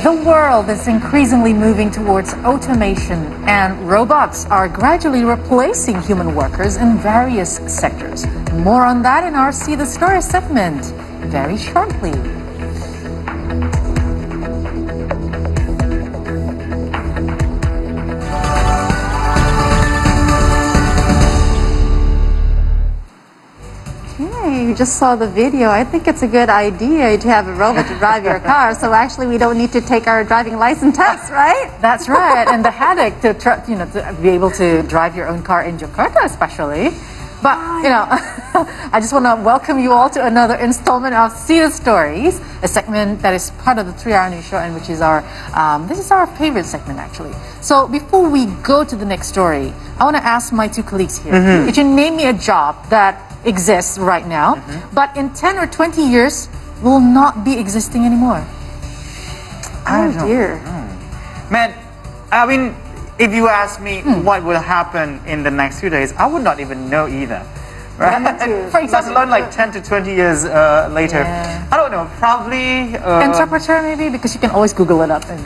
The world is increasingly moving towards automation, and robots are gradually replacing human workers in various sectors. More on that in our See the Story segment very shortly. You just saw the video. I think it's a good idea to have a robot to drive your car. So actually, we don't need to take our driving license test, right? That's right, and the headache to be able to drive your own car in Jakarta, especially. But I just want to welcome you all to another installment of See the Stories, a segment that is part of the 3-Hour News Show, and which is our favorite segment actually. So before we go to the next story, I want to ask my two colleagues here. Could you name me a job that exists right now, but in 10 or 20 years will not be existing anymore? Oh dear. Man, I mean, if you ask me what will happen in the next few days, I would not even know either. Right? For example, let alone like 10 to 20 years later. Yeah. I don't know, probably... interpreter maybe, because you can always Google it up. And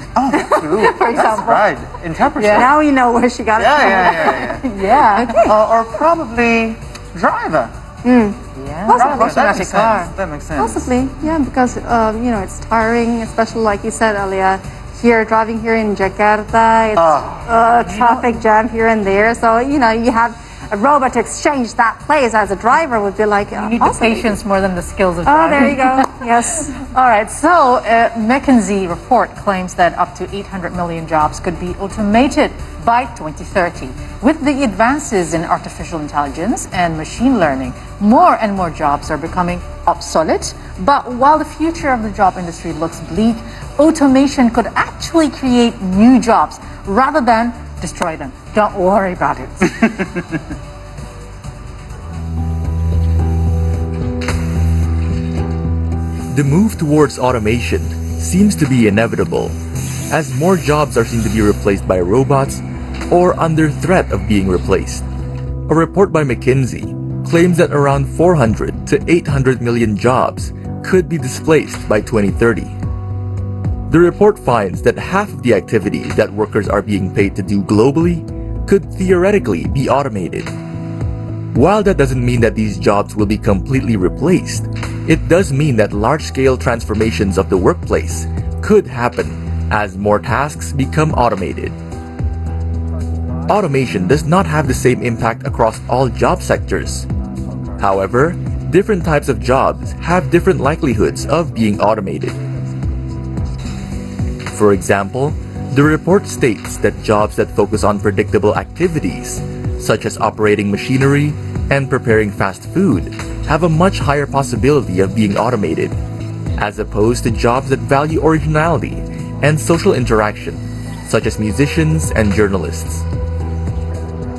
True. For example. That's right, interpreter. Yeah. Now we know where she got it from. Yeah. Okay. Or probably driver. Yeah. Driver, That makes sense. That makes sense. Possibly, yeah, because it's tiring, especially like you said earlier. Driving here in Jakarta, it's traffic jam here and there. So you have a robot to exchange that place as a driver would be like. You need the patience more than the skills of driving. Oh, there you go. Yes. All right. So, McKinsey report claims that up to 800 million jobs could be automated by 2030. With the advances in artificial intelligence and machine learning, more and more jobs are becoming obsolete. But while the future of the job industry looks bleak, automation could actually create new jobs rather than destroy them. Don't worry about it. The move towards automation seems to be inevitable, as more jobs are seen to be replaced by robots or under threat of being replaced. A report by McKinsey claims that around 400 to 800 million jobs could be displaced by 2030. The report finds that half of the activities that workers are being paid to do globally could theoretically be automated. While that doesn't mean that these jobs will be completely replaced, it does mean that large-scale transformations of the workplace could happen as more tasks become automated. Automation does not have the same impact across all job sectors. However, different types of jobs have different likelihoods of being automated. For example, the report states that jobs that focus on predictable activities, such as operating machinery and preparing fast food, have a much higher possibility of being automated, as opposed to jobs that value originality and social interaction, such as musicians and journalists.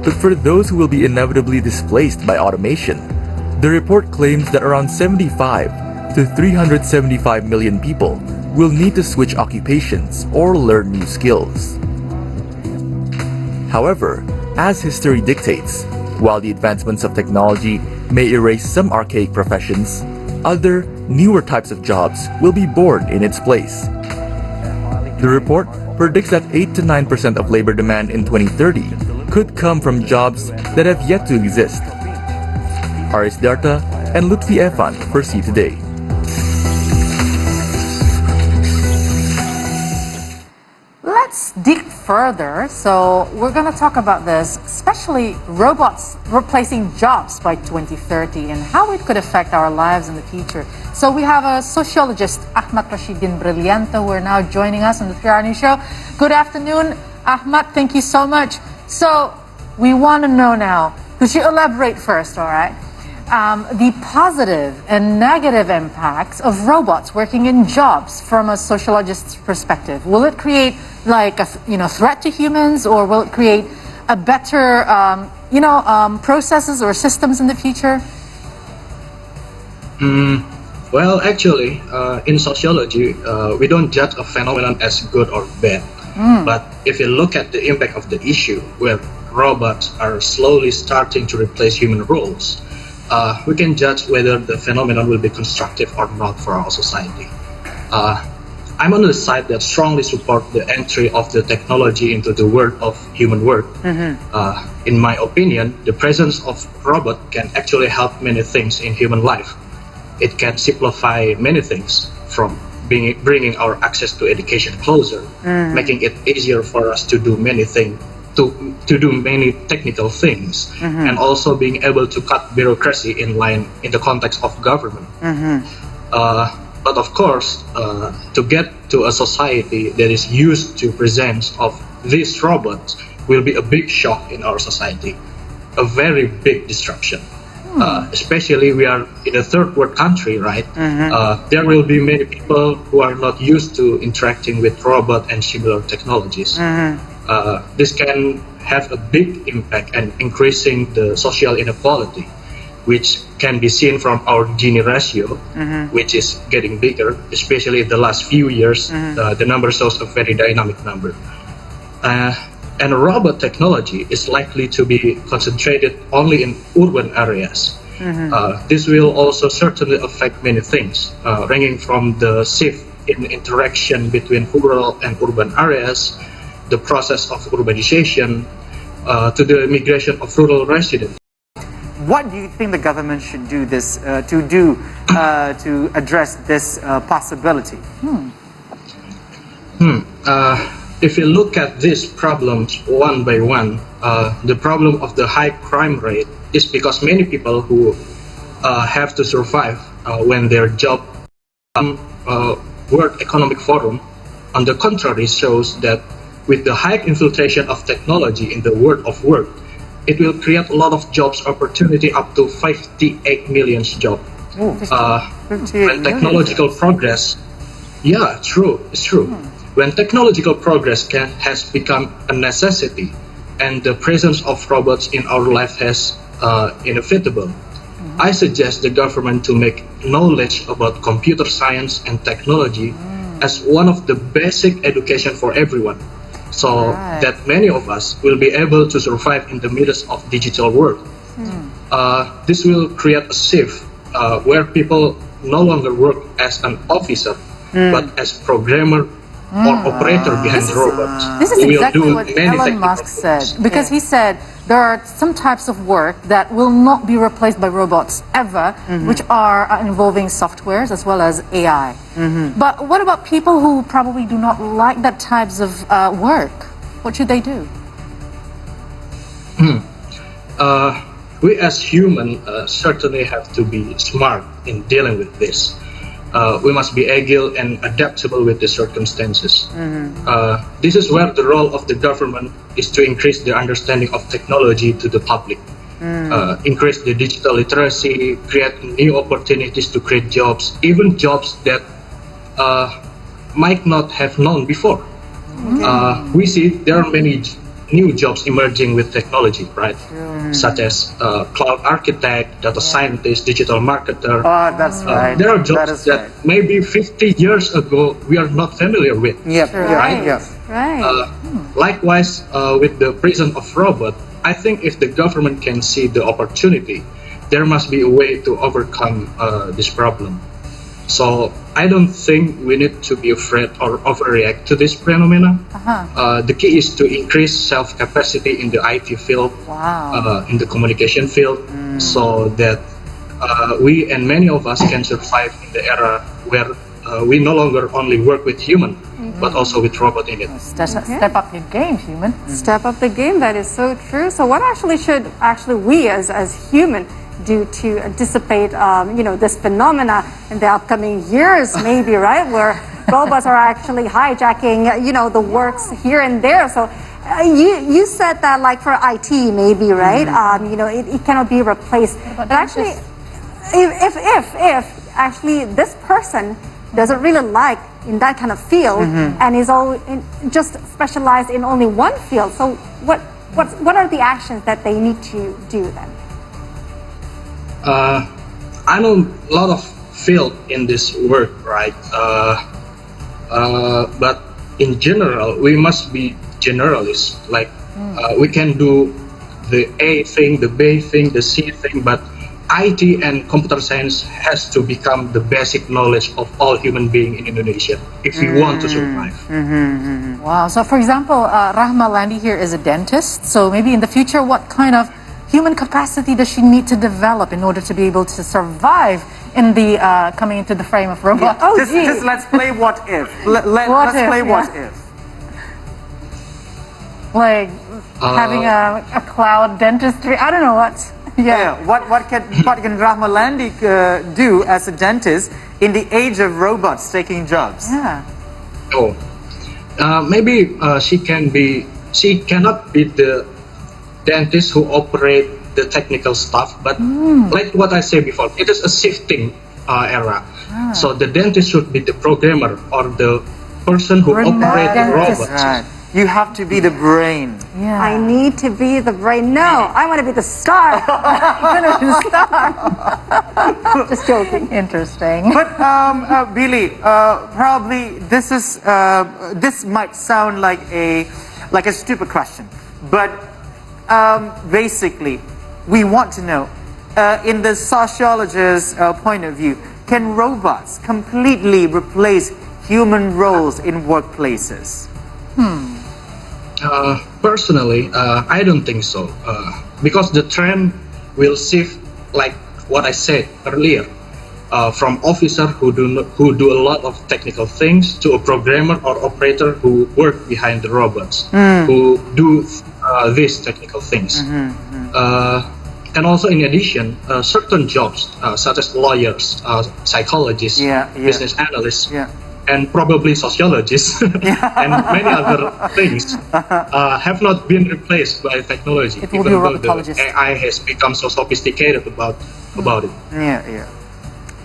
But for those who will be inevitably displaced by automation, the report claims that around 75 to 375 million people will need to switch occupations or learn new skills. However, as history dictates, while the advancements of technology may erase some archaic professions, other, newer types of jobs will be born in its place. The report predicts that 8 to 9% of labor demand in 2030 could come from jobs that have yet to exist. Aris Darta and Lutfi Evan for See Today. Let's dig further. So we're going to talk about this, especially robots replacing jobs by 2030 and how it could affect our lives in the future. So we have a sociologist, Ahmad Rashidin Brillianto, who are now joining us on the 3-Hour News Show. Good afternoon, Ahmad. Thank you so much. So we want to know now, could you elaborate first, all right? The positive and negative impacts of robots working in jobs from a sociologist's perspective. Will it create like a threat to humans, or will it create a better processes or systems in the future? Well, actually, in sociology, we don't judge a phenomenon as good or bad. But if you look at the impact of the issue, where robots are slowly starting to replace human roles, we can judge whether the phenomenon will be constructive or not for our society. I'm on the side that strongly support the entry of the technology into the world of human work. In my opinion, the presence of robot can actually help many things in human life. It can simplify many things, from bringing our access to education closer, making it easier for us to do many things, to do many technical things, and also being able to cut bureaucracy in the context of government. But of course, to get to a society that is used to presence of these robots will be a big shock in our society, a very big disruption. Especially we are in a third world country, right? There will be many people who are not used to interacting with robot and similar technologies. This can have a big impact and increasing the social inequality, which can be seen from our Gini ratio, which is getting bigger, especially in the last few years. The number shows a very dynamic number. And robot technology is likely to be concentrated only in urban areas. This will also certainly affect many things, ranging from the shift in interaction between rural and urban areas, the process of urbanization, to the migration of rural residents. What do you think the government should do to address this possibility? If you look at these problems one by one, the problem of the high crime rate is because many people who have to survive when their job World Economic Forum, on the contrary, shows that with the high infiltration of technology in the world of work, it will create a lot of jobs opportunity, up to 58 million jobs. When technological progress, it's true. When technological progress has become a necessity, and the presence of robots in our life has inevitable, I suggest the government to make knowledge about computer science and technology as one of the basic education for everyone, so that many of us will be able to survive in the midst of digital world. This will create a shift where people no longer work as an officer, but as programmer or operator behind the robots. This is who will exactly do what many Elon technical Musk said, things. because he said there are some types of work that will not be replaced by robots ever, which are involving softwares as well as AI. But what about people who probably do not like that types of work? What should they do? We as humans certainly have to be smart in dealing with this. We must be agile and adaptable with the circumstances. This is where the role of the government is to increase the understanding of technology to the public, increase the digital literacy, create new opportunities to create jobs, even jobs that might not have known before. We see there are many new jobs emerging with technology, right? Such as cloud architect, data scientist, digital marketer. That's right. There are jobs that maybe 50 years ago we are not familiar with. Likewise, with the presence of robot, I think if the government can see the opportunity, there must be a way to overcome this problem. So I don't think we need to be afraid or overreact to this phenomena. The key is to increase self-capacity in the IT field, in the communication field, so that we and many of us can survive in the era where we no longer only work with human, but also with robot in it. Step up your game, human. Step up the game. That is so true. So what should we as human do to dissipate, this phenomena in the upcoming years, maybe, right? Where robots are actually hijacking, the works here and there. So you said that, like, for IT, maybe, right? It cannot be replaced. But actually, if actually this person doesn't really like in that kind of field and is just specialized in only one field, so what are the actions that they need to do then? I know a lot of field in this work, right? But in general, we must be generalists. Like we can do the A thing, the B thing, the C thing, but IT and computer science has to become the basic knowledge of all human beings in Indonesia if we want to survive. Wow. So, for example, Rahma Landi here is a dentist. So, maybe in the future, what kind of human capacity does she need to develop in order to be able to survive in the coming into the frame of robots? Oh, Just let's play what if. Let's play what if. Like having a cloud dentistry. I don't know what. Yeah. What can Rahma Landi do as a dentist in the age of robots taking jobs? Yeah. Oh, maybe she cannot be the dentist who operate the technical stuff, but like what I said before, it is a shifting era. So the dentist should be the programmer or the person who operates the robots. Right. You have to be the brain. Yeah. I need to be the brain. No, I want to be the star. Just joking. Interesting. But Billy, probably this might sound like a stupid question, but basically, we want to know, in the sociologist's point of view, can robots completely replace human roles in workplaces? Personally, I don't think so, because the trend will shift, like what I said earlier, from officer who do a lot of technical things to a programmer or operator who work behind the robots, who do these technical things. And also, in addition, certain jobs such as lawyers, psychologists, business analysts, and probably sociologists and many other things have not been replaced by technology, It will even be a though the robotologist. AI has become so sophisticated about it. Yeah.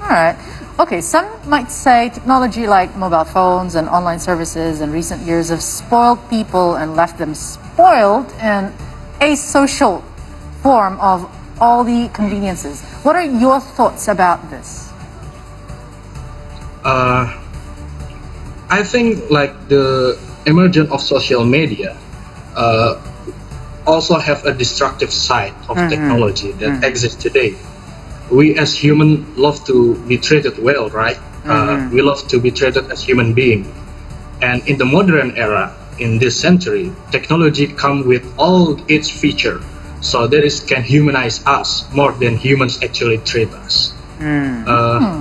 All right. Okay, some might say technology like mobile phones and online services in recent years have spoiled people and left them spoiled in a social form of all the conveniences. What are your thoughts about this? I think like the emergence of social media also have a destructive side of technology that exists today. We as humans love to be treated well, right? We love to be treated as human beings. And in the modern era, in this century, technology comes with all its features, so that it can humanize us more than humans actually treat us.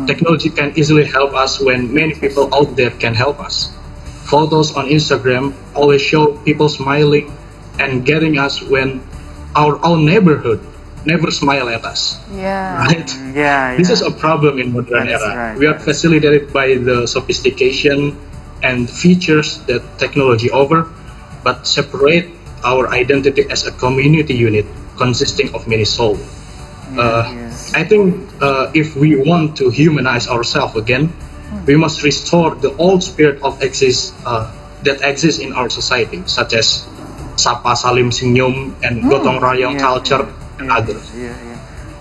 Technology can easily help us when many people out there can help us. Photos on Instagram always show people smiling and getting us when our own neighborhood never smile at us. Yeah. Right? This is a problem in modern That's era. right. We are facilitated by the sophistication and features that technology offer, but separate our identity as a community unit consisting of many souls. I think if we want to humanize ourselves again, we must restore the old spirit of that exists in our society, such as Sapa Salim Senyum and Gotong Royong culture and others.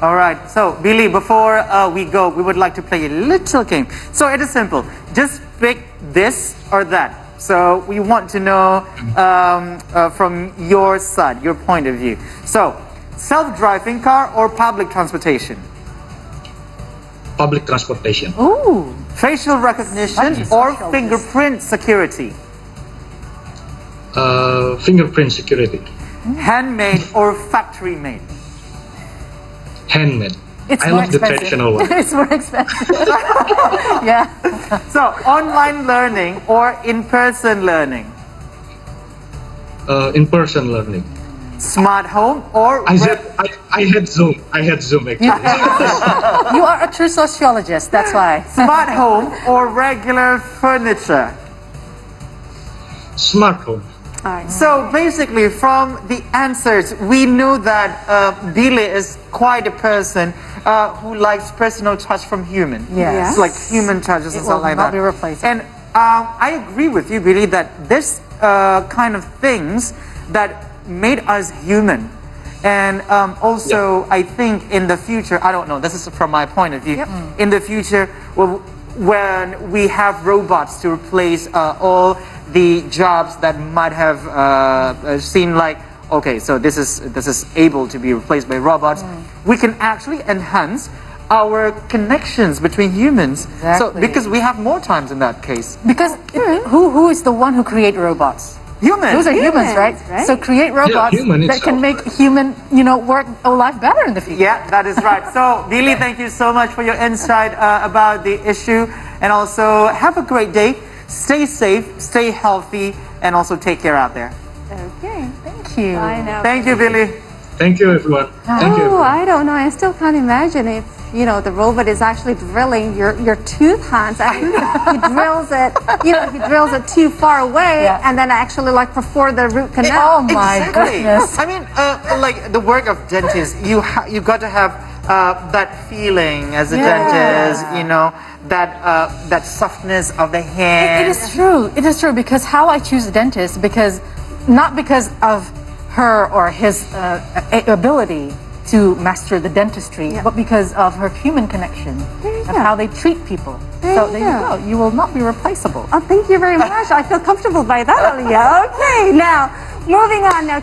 All right. So, Billy, before we go, we would like to play a little game. So it is simple. Just pick this or that. So we want to know from your side, your point of view. So, self-driving car or public transportation? Public transportation. Ooh. Facial recognition or fingerprint security? Fingerprint security. Handmade or factory-made? Handmade. It's I more love the expensive. traditional one. It's more expensive. Yeah. So, online learning or in-person learning? In-person learning. Smart home or I had Zoom. I had Zoom actually. You are a true sociologist, that's why. smart home or regular furniture? Smart home. So basically, from the answers, we know that Billy is quite a person who likes personal touch from human. Yes. It's like human touches and It stuff will like not that. be replaced. And I agree with you, Billy, that this kind of things that made us human. And also, I think in the future, I don't know, this is from my point of view, in the future, when we have robots to replace all the jobs that might have seemed like okay, so this is able to be replaced by robots, we can actually enhance our connections between humans. So Exactly. because we have more times in that case. Because who is the one who create robots? Humans. Those are humans, Humans, right? right? So create robots human that can itself. make human, work a life better in the future. Yeah, that is right. So, Billy, thank you so much for your insight about the issue. And also, have a great day. Stay safe, stay healthy, and also take care out there. Okay. Thank you. I know. Thank you, Billy. Thank you, everyone. Thank you. Oh, Everyone. I don't know. I still can't imagine if the robot is actually drilling your tooth, Hans. I think he drills it. He drills it too far away, Yeah. and then actually like before the root canal. Oh my Exactly. goodness. I mean, like the work of dentist, you got to have that feeling as a dentist. That softness of the hand. It is true. It is true because how I choose a dentist not because of her or his ability to master the dentistry, but because of her human connection you and go. how they treat people. There So you there you go. go. You will not be replaceable. Oh, thank you very much. I feel comfortable by that, Aliyah. Okay, now moving on now.